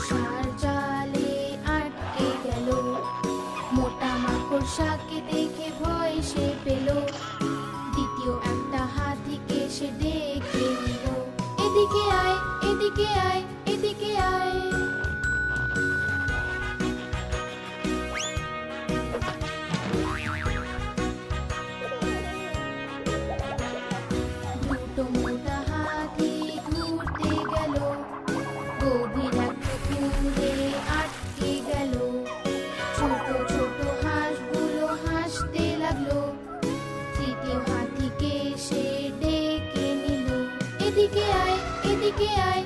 মশার জালে আটকে গেল। মোটা মাকড়সাকে দেখে ভয় সে পেল। দ্বিতীয় একটা হাতিকে সে ডেকে নিল, এদিকে আয়, এদিকে আয়, এদিকে আয়। দুটো মোটা হাতি ঘুরতে গেল, গভীর এক পুকুরে আটকে গেল। ছোট ছোট হাঁসগুলো হাসতে লাগলো। তৃতীয় হাতিকে সে ডেকে নিল, এদিকে আয়, এদিকে আয়,